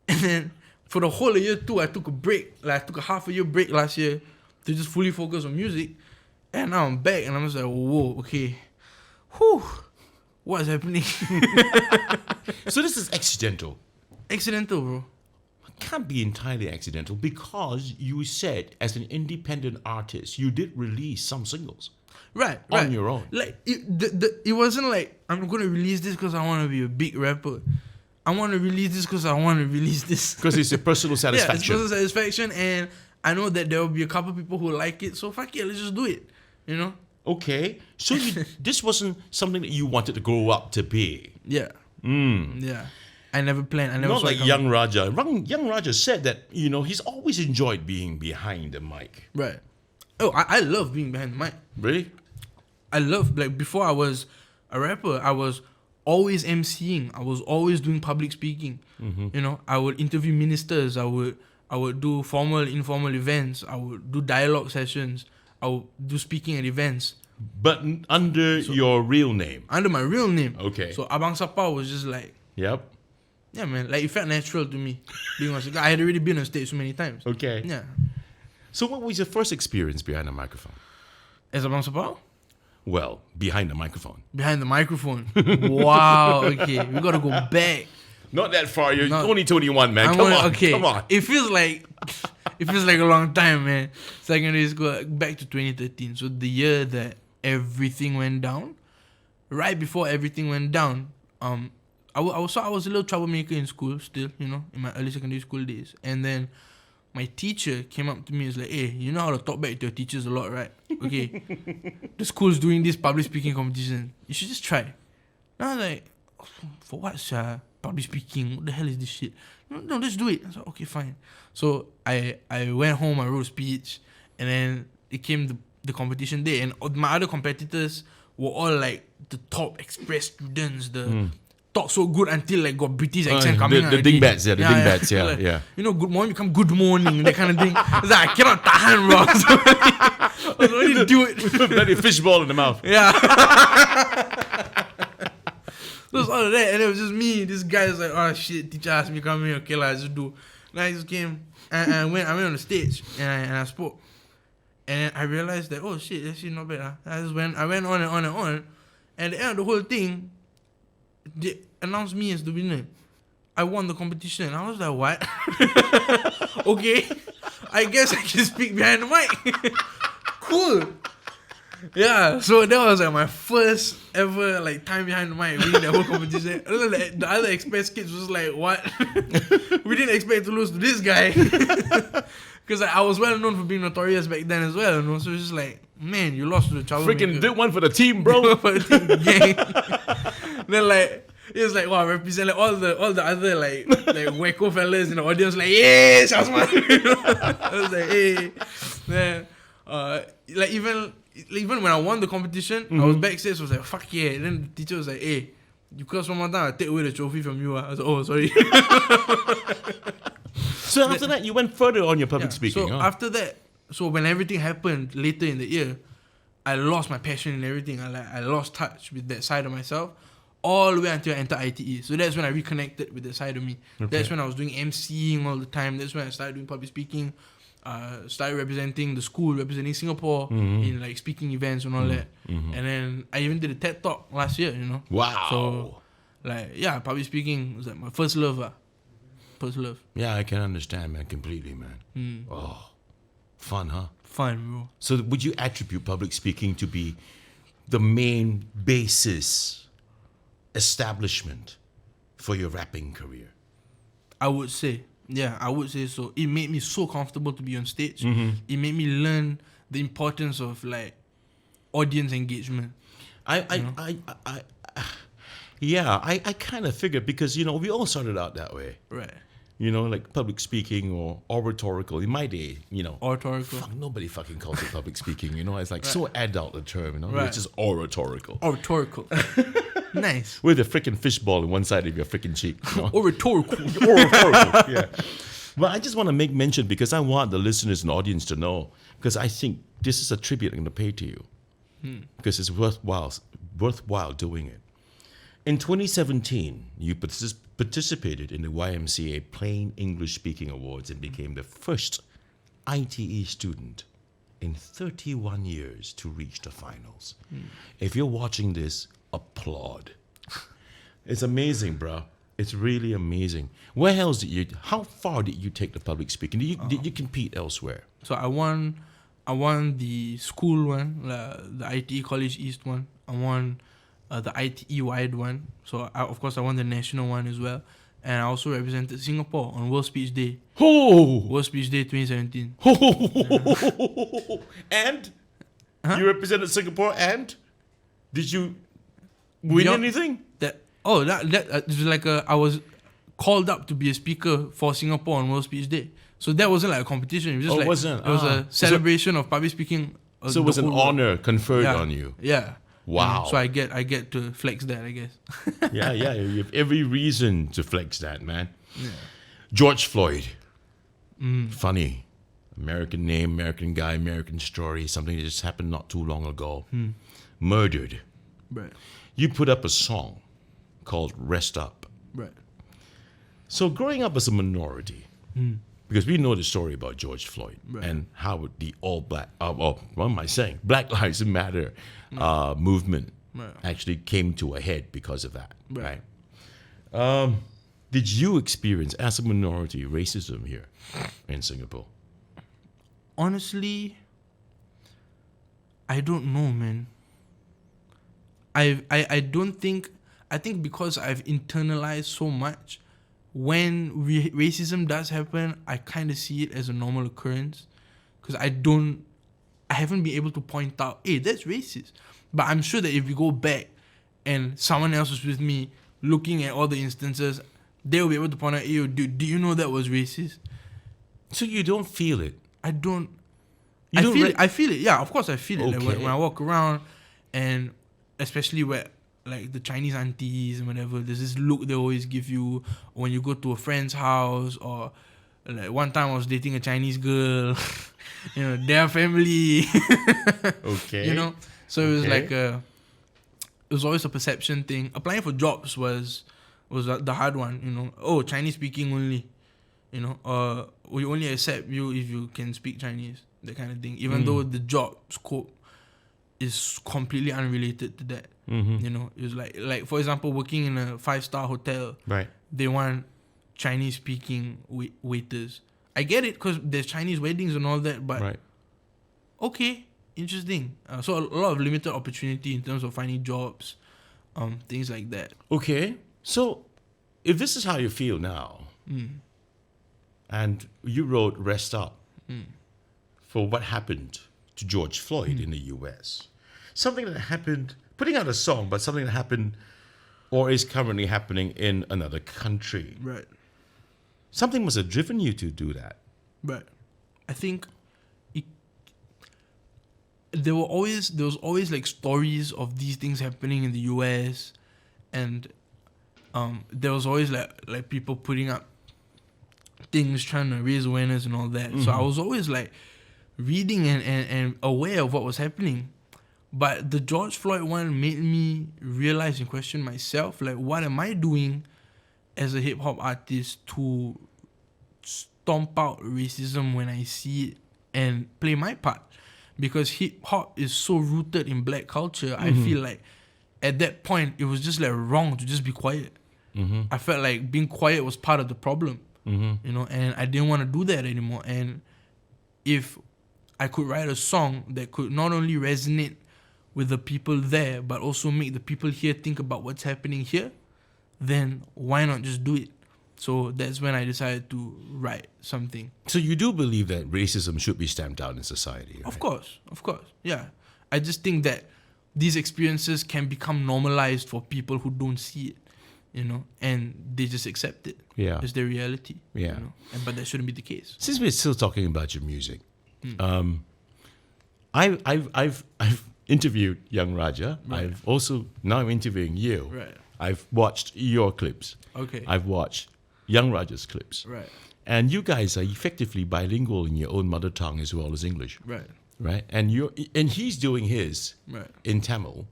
Speaker 2: and then for the whole of year two, I took a break. Like I took a half a year break last year to just fully focus on music, and now I'm back, and I'm just like, whoa, okay, whew, what's happening?
Speaker 1: So this is accidental.
Speaker 2: Accidental, bro.
Speaker 1: Can't be entirely accidental because you said as an independent artist you did release some singles
Speaker 2: right
Speaker 1: on your own.
Speaker 2: Like it wasn't like I'm gonna release this because I want to be a big rapper. I want to release this because I want to release this.
Speaker 1: Because it's a personal satisfaction.
Speaker 2: Yeah, it's personal satisfaction, and I know that there will be a couple people who like it, so fuck it, let's just do it, you know?
Speaker 1: Okay. So this wasn't something that you wanted to grow up to be.
Speaker 2: Yeah. Yeah. I never planned. I never
Speaker 1: Not
Speaker 2: saw
Speaker 1: like
Speaker 2: it
Speaker 1: young Raja. Young Raja said that, he's always enjoyed being behind the mic.
Speaker 2: Right. Oh, I love being behind the mic.
Speaker 1: Really?
Speaker 2: I love, like, before I was a rapper, I was always MCing. I was always doing public speaking. You know, I would interview ministers. I would do formal, informal events. I would do dialogue sessions. I would do speaking at events.
Speaker 1: But under your real name?
Speaker 2: Under my real name.
Speaker 1: Okay.
Speaker 2: So ABANGSAPAU was just like...
Speaker 1: Yep.
Speaker 2: Yeah, man. Like, it felt natural to me. Being on stage. I had already been on stage so many times.
Speaker 1: Okay.
Speaker 2: Yeah.
Speaker 1: So what was your first experience behind the microphone?
Speaker 2: As ABANGSAPAU?
Speaker 1: Well, behind the microphone.
Speaker 2: Behind the microphone. Wow. Okay. We got to go back.
Speaker 1: Not that far. You're only 21, man. Come on.
Speaker 2: It feels like a long time, man. Secondary school, back to 2013. So the year that everything went down, right before everything went down, I was a little troublemaker in school still, in my early secondary school days. And then my teacher came up to me and was like, hey, you know how to talk back to your teachers a lot, right? Okay. The school's doing this public speaking competition. You should just try. And I was like, for what, sir? Public speaking? What the hell is this shit? No, let's do it. I was like, okay, fine. So I went home, I wrote a speech, and then it came the competition day. And my other competitors were all like the top express students, talk so good until like got British accent coming out.
Speaker 1: The dingbats, yeah.
Speaker 2: Like, good morning become good morning, that kind of thing. It's like, I cannot tahan, bro. I was only do it.
Speaker 1: Bloody fishball in the mouth.
Speaker 2: Yeah. So it was all of that, and it was just me. This guy's like, oh shit, teacher asked me to come here, okay, I just do. And I just came, and I went on the stage, and I spoke. And I realized that, oh shit, that shit not bad. I went on and on and on. And at the end of the whole thing, they announced me as the winner. I won the competition. I was like, what? Okay, I guess I can speak behind the mic. Cool. Yeah, so that was like my first ever like time behind the mic winning the whole competition. The other express kids was like, what? We didn't expect to lose to this guy. Because I was well known for being notorious back then as well, So it's just like, man, you lost to the troublemaker.
Speaker 1: Freaking did one for the team, bro.
Speaker 2: For the team, gang. Then like, it was like, wow, I represent like all the other like wacko fellas in the audience, like, yes, I was like, hey. Then like even when I won the competition, I was backstage, I was like, fuck yeah. And then the teacher was like, hey, you curse one more time, I'll take away the trophy from you. I was like, oh, sorry.
Speaker 1: So after that, you went further on your public speaking.
Speaker 2: So after that, so when everything happened later in the year, I lost my passion and everything. I lost touch with that side of myself all the way until I entered ITE. So that's when I reconnected with that side of me. Okay. That's when I was doing MCing all the time. That's when I started doing public speaking. Started representing the school, representing Singapore in like speaking events and all that. And then I even did a TED Talk last year,
Speaker 1: Wow.
Speaker 2: So like, yeah, public speaking was like my first love. First love.
Speaker 1: Yeah, I can understand, man, completely, man. Oh, fun, huh?
Speaker 2: Fun, bro.
Speaker 1: So would you attribute public speaking to be the main basis establishment for your rapping career?
Speaker 2: I would say. Yeah, I would say so. It made me so comfortable to be on stage. It made me learn the importance of like audience engagement. I
Speaker 1: kind of figured because we all started out that way,
Speaker 2: right?
Speaker 1: Like public speaking or oratorical. In my day,
Speaker 2: oratorical.
Speaker 1: Nobody fucking calls it public speaking. It's like so adult a term.
Speaker 2: Right.
Speaker 1: It's just oratorical.
Speaker 2: Oratorical. Nice.
Speaker 1: With a freaking fishball in one side of your freaking cheek.
Speaker 2: Oratorical.
Speaker 1: Oratorical. Yeah. But I just want to make mention because I want the listeners and audience to know, because I think this is a tribute I'm going to pay to you, because it's worthwhile doing it. In 2017, you participated in the YMCA Plain English Speaking Awards and became the first ITE student in 31 years to reach the finals. If you're watching this, applaud. It's amazing, bro. It's really amazing. Where else how far did you take the public speaking? Did you compete elsewhere?
Speaker 2: So I won the school one, the ITE College East one. I won the ITE wide one. So of course I won the national one as well. and I also represented Singapore on World Speech Day.
Speaker 1: Oh!
Speaker 2: World Speech Day 2017.
Speaker 1: And
Speaker 2: Huh?
Speaker 1: you represented Singapore, and did you win
Speaker 2: Yeah.
Speaker 1: anything?
Speaker 2: That it was like I was called up to be a speaker for Singapore on World Speech Day. So that wasn't like a competition. It was just
Speaker 1: Oh, it
Speaker 2: like
Speaker 1: wasn't?
Speaker 2: it was
Speaker 1: Ah.
Speaker 2: a celebration of public speaking.
Speaker 1: So it was an
Speaker 2: the whole world.
Speaker 1: honor conferred
Speaker 2: Yeah.
Speaker 1: on you.
Speaker 2: Yeah.
Speaker 1: Wow.
Speaker 2: So I get to flex that, I guess.
Speaker 1: Yeah, you have every reason to flex that, man. George Floyd. Funny. American name, American guy, American story. Something that just happened not too long ago. Murdered.
Speaker 2: Right.
Speaker 1: You put up a song called Rest Up.
Speaker 2: Right.
Speaker 1: So growing up as a minority, because we know the story about George Floyd
Speaker 2: Right.
Speaker 1: and how the all black, what am I saying? Black Lives Matter movement
Speaker 2: Right.
Speaker 1: actually came to a head because of that,
Speaker 2: Right.
Speaker 1: right? Did you experience, as a minority, racism here in Singapore?
Speaker 2: Honestly, I don't know, man. I don't think, I think because I've internalized so much, when racism does happen, I kind of see it as a normal occurrence, because I haven't been able to point out, hey, that's racist. But I'm sure that if we go back and someone else was with me looking at all the instances, they'll be able to point out, hey, dude, do you know that was racist?
Speaker 1: So you don't feel it?
Speaker 2: I don't.
Speaker 1: You
Speaker 2: I
Speaker 1: don't
Speaker 2: feel
Speaker 1: re-
Speaker 2: it. I feel it. Yeah, of course I feel it. Like
Speaker 1: Okay.
Speaker 2: when I walk around, and especially where like the Chinese aunties and whatever, there's this look they always give you when you go to a friend's house, or like one time I was dating a Chinese girl, their family,
Speaker 1: Okay.
Speaker 2: So it was
Speaker 1: Okay.
Speaker 2: like it was always a perception thing. Applying for jobs was the hard one. Oh, Chinese speaking only. We only accept you if you can speak Chinese, that kind of thing. Even though the job scope is completely unrelated to that. It was like for example, working in a 5-star hotel,
Speaker 1: Right.
Speaker 2: they want Chinese speaking waiters. I get it because there's Chinese weddings and all that, but
Speaker 1: Right.
Speaker 2: okay, interesting. So a lot of limited opportunity in terms of finding jobs, things like that.
Speaker 1: Okay. So if this is how you feel now, and you wrote Rest Up for what happened to George Floyd in the US, something that happened, putting out a song, but something that happened or is currently happening in another country.
Speaker 2: Right.
Speaker 1: Something must have driven you to do that.
Speaker 2: Right. I think there was always like stories of these things happening in the US, and there was always like people putting up things trying to raise awareness and all that. So I was always like reading and aware of what was happening. But the George Floyd one made me realize and question myself, like, what am I doing as a hip hop artist to stomp out racism when I see it and play my part? Because hip hop is so rooted in black culture, I feel like at that point it was just like wrong to just be quiet. I felt like being quiet was part of the problem, and I didn't want to do that anymore. And if I could write a song that could not only resonate with the people there, but also make the people here think about what's happening here, then why not just do it? So that's when I decided to write something.
Speaker 1: So you do believe that racism should be stamped out in society, right?
Speaker 2: Of course, yeah. I just think that these experiences can become normalized for people who don't see it, and they just accept it.
Speaker 1: Yeah.
Speaker 2: It's their reality.
Speaker 1: Yeah.
Speaker 2: But that shouldn't be the case.
Speaker 1: Since we're still talking about your music, I've interviewed Young Raja.
Speaker 2: Right.
Speaker 1: I've also now I'm interviewing you.
Speaker 2: Right.
Speaker 1: I've watched your clips.
Speaker 2: Okay.
Speaker 1: I've watched Young Raja's clips.
Speaker 2: Right.
Speaker 1: And you guys are effectively bilingual in your own mother tongue as well as English,
Speaker 2: Right.
Speaker 1: right? And he's doing his
Speaker 2: Right.
Speaker 1: in Tamil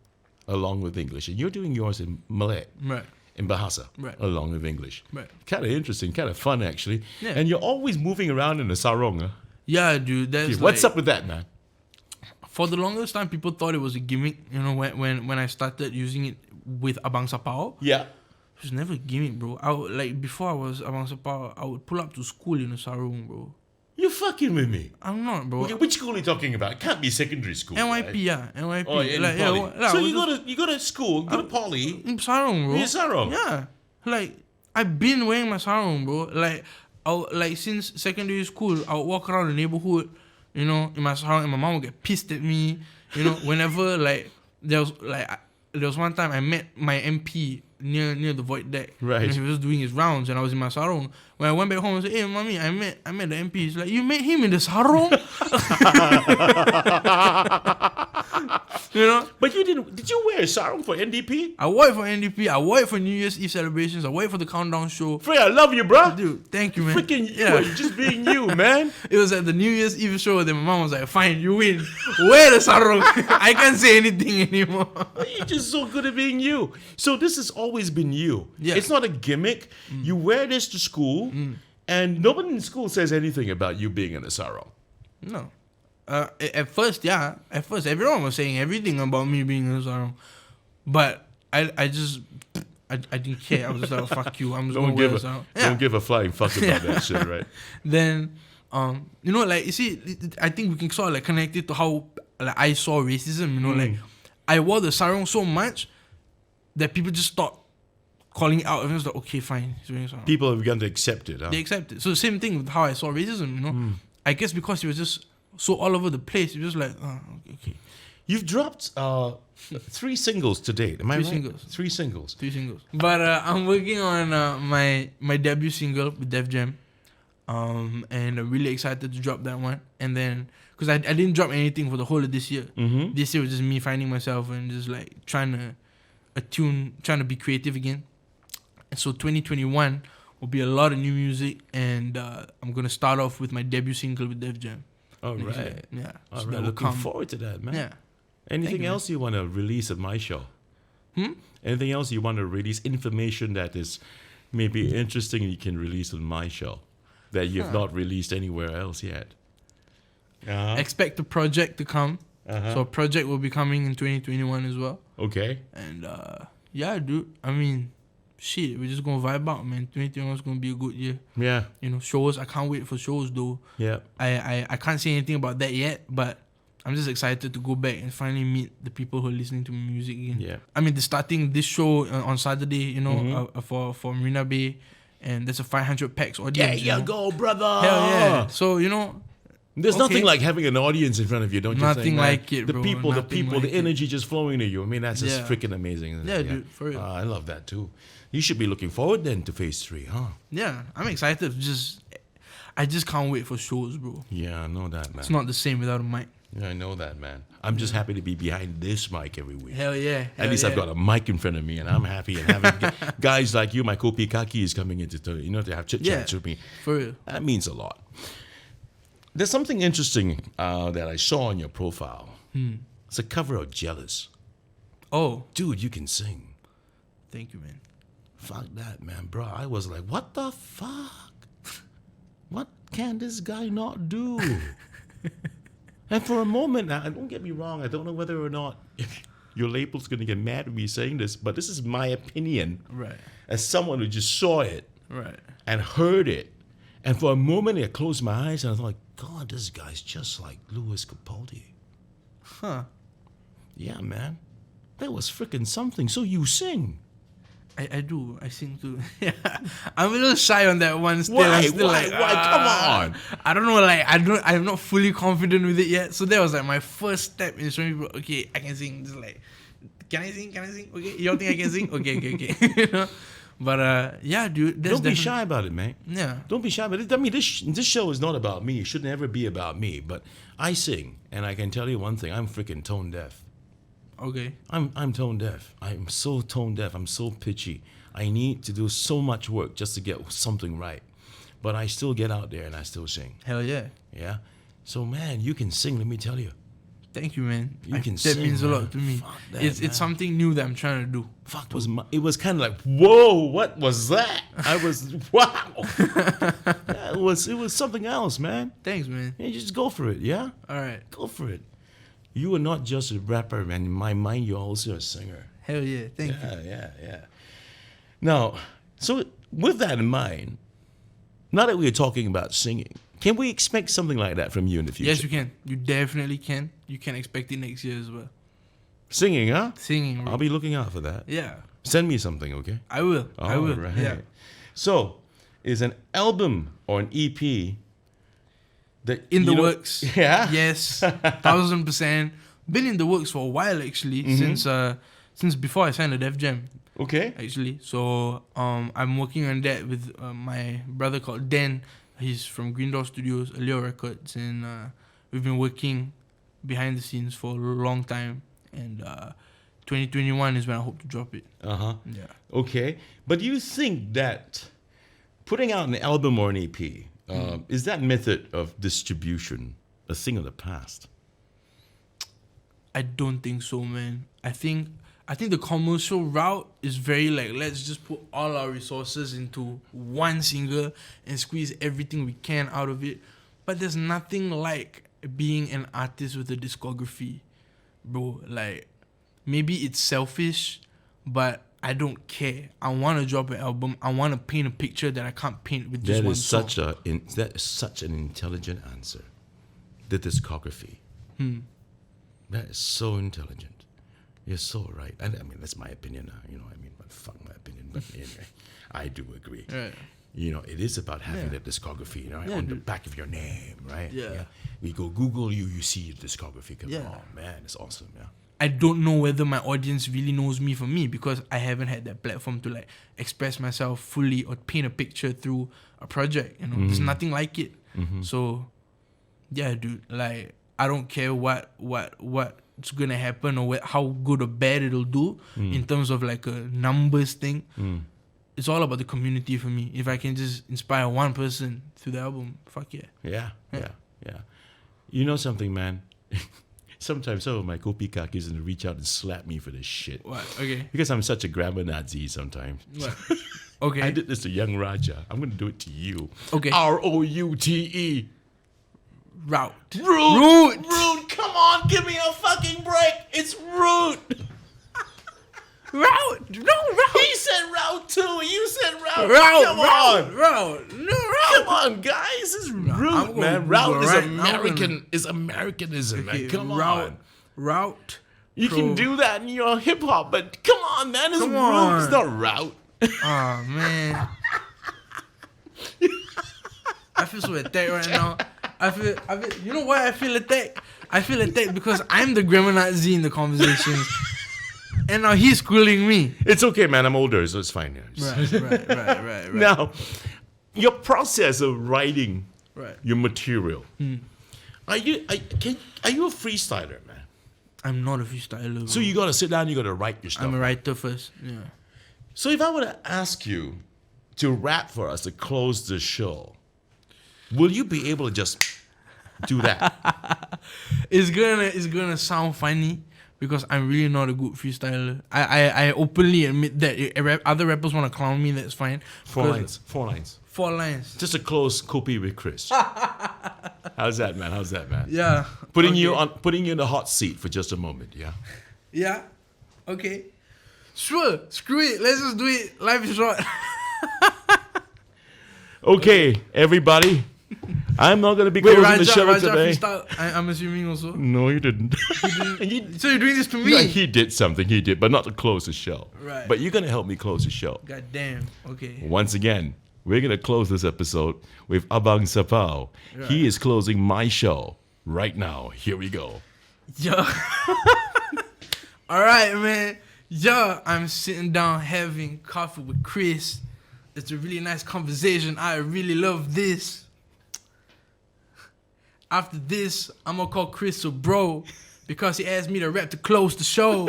Speaker 1: along with English, and you're doing yours in Malay,
Speaker 2: Right.
Speaker 1: in Bahasa,
Speaker 2: Right.
Speaker 1: along with English.
Speaker 2: Right.
Speaker 1: Kind of interesting, kind of fun actually.
Speaker 2: Yeah.
Speaker 1: And you're always moving around in a sarong. Huh?
Speaker 2: Yeah, dude. That's
Speaker 1: What's up with that, man?
Speaker 2: For the longest time, people thought it was a gimmick. When I started using it with ABANGSAPAU,
Speaker 1: Yeah.
Speaker 2: it was never a gimmick, bro. Before I was ABANGSAPAU, I would pull up to school in a sarong, bro.
Speaker 1: You're fucking with me.
Speaker 2: I'm not, bro.
Speaker 1: Okay, which school are you talking about? It can't be secondary school.
Speaker 2: NYP,
Speaker 1: right?
Speaker 2: yeah, NYP.
Speaker 1: Oh, in
Speaker 2: like,
Speaker 1: poly.
Speaker 2: yeah,
Speaker 1: So you go to school, go to poly.
Speaker 2: in sarong, bro.
Speaker 1: In sarong?
Speaker 2: Yeah, like I've been wearing my sarong, bro. Like since secondary school, I'll walk around the neighborhood, in my sarong, and my mom would get pissed at me. Whenever there was one time I met my MP near the void deck.
Speaker 1: Right.
Speaker 2: And he was just doing his rounds, and I was in my sarong. When I went back home, I said, "Hey, mommy, I met the MP." He's like, "You met him in the sarong?"
Speaker 1: But you didn't. Did you wear a sarong for NDP?
Speaker 2: I wore it for NDP. I wore it for New Year's Eve celebrations. I wore it for the countdown show.
Speaker 1: Frey, I love you, bro.
Speaker 2: Dude, thank you, man.
Speaker 1: Freaking you. You're just being you, man.
Speaker 2: It was at the New Year's Eve show. Then my mom was like, "Fine, you win. Wear the sarong." I can't say anything anymore.
Speaker 1: You're just so good at being you. So this has always been you.
Speaker 2: Yeah.
Speaker 1: It's not a gimmick. You wear this to school, and nobody in school says anything about you being in a sarong.
Speaker 2: No. At first, everyone was saying everything about me being in a sarong, but I didn't care. I was just like, "Fuck you, I'm just gonna wear a sarong."
Speaker 1: Don't give a flying fuck about that shit, right?
Speaker 2: Then, you see, I think we can sort of like connect it to how I saw racism. Like I wore the sarong so much that people just stopped calling it out. And it was like, okay, fine, he's wearing a sarong.
Speaker 1: People have begun to accept it. Huh?
Speaker 2: They accept it. So the same thing with how I saw racism. I guess because it was just so all over the place, it was like, oh, okay.
Speaker 1: You've dropped 3 singles to date. Am I right? 3 singles.
Speaker 2: 3 singles. But I'm working on my debut single with Def Jam. And I'm really excited to drop that one. And then, because I didn't drop anything for the whole of this year. This year was just me finding myself and just like trying to be creative again. And so 2021 will be a lot of new music. And I'm going to start off with my debut single with Def Jam.
Speaker 1: All right.
Speaker 2: Yeah.
Speaker 1: All
Speaker 2: So
Speaker 1: right. Looking forward to that, man.
Speaker 2: Yeah.
Speaker 1: Anything else you want to release at my show? Anything else you want to release? Information that is maybe interesting you can release on my show that you've not released anywhere else yet?
Speaker 2: Expect the project to come. So a project will be coming in 2021 as well.
Speaker 1: Okay.
Speaker 2: And yeah, dude. I mean, shit, we're just gonna vibe out, man. 2021 is gonna be a good year.
Speaker 1: Yeah.
Speaker 2: Shows. I can't wait for shows though.
Speaker 1: Yeah.
Speaker 2: I can't say anything about that yet, but I'm just excited to go back and finally meet the people who are listening to my music again.
Speaker 1: Yeah.
Speaker 2: I mean, they're starting this show on Saturday, for Marina Bay, and there's a 500 packs audience.
Speaker 1: Yeah, go, brother.
Speaker 2: Hell yeah. So,
Speaker 1: there's nothing like having an audience in front of you, don't you think?
Speaker 2: Nothing like it, bro.
Speaker 1: The people, the energy just flowing to you. I mean, that's just freaking amazing. Isn't it?
Speaker 2: Dude, for real.
Speaker 1: I love that too. You should be looking forward then to phase 3, huh?
Speaker 2: Yeah, I'm excited. I just can't wait for shows, bro.
Speaker 1: Yeah, I know that, man.
Speaker 2: It's not the same without a mic.
Speaker 1: Yeah, I know that, man. I'm just happy to be behind this mic every week.
Speaker 2: Hell yeah.
Speaker 1: At least I've got a mic in front of me, and I'm happy. And having guys like you, my Kopi Kaki, is coming in to have chit chats with me.
Speaker 2: For real.
Speaker 1: That means a lot. There's something interesting that I saw on your profile. It's a cover of Jealous.
Speaker 2: Oh.
Speaker 1: Dude, you can sing.
Speaker 2: Thank you, man.
Speaker 1: Fuck that, man, bro. I was like, what the fuck? What can this guy not do? And for a moment, now, don't get me wrong, I don't know whether or not your label's going to get mad at me saying this, but this is my opinion.
Speaker 2: Right.
Speaker 1: As someone who just saw it.
Speaker 2: Right.
Speaker 1: And heard it. And for a moment, I closed my eyes and I was like, God, this guy's just like Louis Capaldi.
Speaker 2: Huh.
Speaker 1: Yeah, man. That was freaking something. So you sing.
Speaker 2: I do. I sing too. Yeah. I'm a little shy on that one still.
Speaker 1: Why?
Speaker 2: I'm still
Speaker 1: Why? Come on.
Speaker 2: I don't know, I'm not fully confident with it yet. So that was like my first step in showing people, okay, I can sing. Just like, can I sing? Okay, you don't think I can sing? Okay. But yeah, dude.
Speaker 1: Don't be shy about it, man.
Speaker 2: Yeah.
Speaker 1: Don't be shy about it. I mean, this show is not about me. It should never be about me. But I sing, and I can tell you one thing: I'm freaking tone deaf.
Speaker 2: Okay.
Speaker 1: I'm tone deaf. I'm so tone deaf. I'm so pitchy. I need to do so much work just to get something right. But I still get out there and I still sing.
Speaker 2: Hell yeah.
Speaker 1: Yeah. So man, you can sing. Let me tell you.
Speaker 2: Thank you, man.
Speaker 1: That
Speaker 2: sing, means a lot to me. It's something new that I'm trying to do.
Speaker 1: It was kind of like, whoa, what was that? I was, wow. Yeah, it was something else, man.
Speaker 2: Thanks, man.
Speaker 1: Yeah, just go for it, yeah?
Speaker 2: All right.
Speaker 1: Go for it. You are not just a rapper, man. In my mind, you're also a singer.
Speaker 2: Hell yeah. Thank you.
Speaker 1: Yeah. Now, so with that in mind, now that we're talking about singing, can we expect something like that from you in the future?
Speaker 2: Yes, you can. You definitely can. You can expect it next year as well.
Speaker 1: Singing, huh?
Speaker 2: Singing.
Speaker 1: I'll be looking out for that.
Speaker 2: Yeah.
Speaker 1: Send me something, okay?
Speaker 2: I will. I will.
Speaker 1: Right.
Speaker 2: Yeah.
Speaker 1: So, is an album or an EP that
Speaker 2: In the
Speaker 1: you know-
Speaker 2: works.
Speaker 1: Yeah.
Speaker 2: Yes. 1000%. Been in the works for a while actually, since before I signed the Def Jam.
Speaker 1: Okay.
Speaker 2: Actually. So I'm working on that with my brother called Dan. He's from Green Door Studios, Leo Records, and we've been working behind the scenes for a long time. And 2021 is when I hope to drop it.
Speaker 1: Uh-huh.
Speaker 2: Yeah.
Speaker 1: Okay. But do you think that putting out an album or an EP, is that method of distribution a thing of the past?
Speaker 2: I don't think so, man. I think the commercial route is very like, let's just put all our resources into one single and squeeze everything we can out of it. But there's nothing like being an artist with a discography, bro. Like, maybe it's selfish, but I don't care. I want to drop an album. I want to paint a picture that I can't paint with just one song.
Speaker 1: That is such an intelligent answer. The discography. That is so intelligent. You're so right. And I mean, that's my opinion. You know, I mean, but fuck my opinion. But anyway, I do agree.
Speaker 2: Right.
Speaker 1: You know, it is about having that discography, you know, on the back of your name, right?
Speaker 2: Yeah.
Speaker 1: We go Google you see the discography.
Speaker 2: Yeah.
Speaker 1: Oh man, it's awesome. Yeah.
Speaker 2: I don't know whether my audience really knows me for me because I haven't had that platform to like express myself fully or paint a picture through a project. You know, there's nothing like it. So, yeah, dude. Like, I don't care what's gonna happen or how good or bad it'll do in terms of like a numbers thing. It's all about the community for me. If I can just inspire one person through the album, fuck yeah.
Speaker 1: Yeah. You know something, man? Sometimes some of my Kopi kakis and reach out and slap me for this shit.
Speaker 2: What? Okay.
Speaker 1: Because I'm such a grammar Nazi sometimes.
Speaker 2: What? Okay.
Speaker 1: I did this to Young Raja. I'm going to do it to you.
Speaker 2: Okay.
Speaker 1: Route.
Speaker 2: Route.
Speaker 1: Rude. Come on, give me a fucking break. It's rude.
Speaker 2: Route. No, route.
Speaker 1: He said route too. You said route.
Speaker 2: Route.
Speaker 1: Come on.
Speaker 2: Route. No, route.
Speaker 1: Come on, guys. It's rude, man. Route is Americanism, man. Come on.
Speaker 2: Route.
Speaker 1: You can do that in your hip hop, but come on, man. It's
Speaker 2: Come
Speaker 1: rude.
Speaker 2: on.
Speaker 1: It's not route.
Speaker 2: Oh, man. I feel so attacked right now. I feel, you know why I feel attacked? I feel attacked because I'm the grammar Nazi in the conversation. And now he's schooling me.
Speaker 1: It's okay, man. I'm older, so it's fine.
Speaker 2: Right.
Speaker 1: Now, your process of writing your material. Are you a freestyler, man?
Speaker 2: I'm not a freestyler.
Speaker 1: So you gotta sit down. You gotta write your stuff.
Speaker 2: I'm a writer first. Yeah.
Speaker 1: So if I were to ask you to rap for us to close the show, will you be able to just do that?
Speaker 2: It's gonna sound funny because I'm really not a good freestyler. I openly admit that. If other rappers want to clown me, that's fine.
Speaker 1: Four lines.
Speaker 2: 4 lines.
Speaker 1: Just to close Kopi with Chris. How's that, man?
Speaker 2: Yeah.
Speaker 1: Putting you in the hot seat for just a moment. Yeah.
Speaker 2: Yeah. Okay. Sure. Screw it. Let's just do it. Life is short.
Speaker 1: Okay, everybody. I'm not going to be closing the show today.
Speaker 2: I'm assuming also.
Speaker 1: No, you didn't.
Speaker 2: So you're doing this to me?
Speaker 1: Yeah, he did something. He did, but not to close the show.
Speaker 2: Right.
Speaker 1: But you're going to help me close the show.
Speaker 2: God damn. Okay.
Speaker 1: Once again, we're going to close this episode with ABANGSAPAU.
Speaker 2: Right.
Speaker 1: He is closing my show right now. Here we go.
Speaker 2: Yo. All right, man. Yo, I'm sitting down having coffee with Chris. It's a really nice conversation. I really love this. After this, I'm going to call Chris a bro because he asked me to rap to close the show.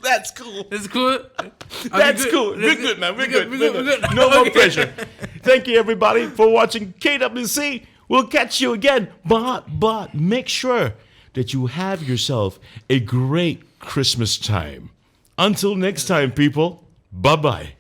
Speaker 1: That's cool.
Speaker 2: That's cool?
Speaker 1: That's cool. We're good, man. We're good. No more pressure. Thank you, everybody, for watching KWC. We'll catch you again. But make sure that you have yourself a great Christmas time. Until next time, people. Bye-bye.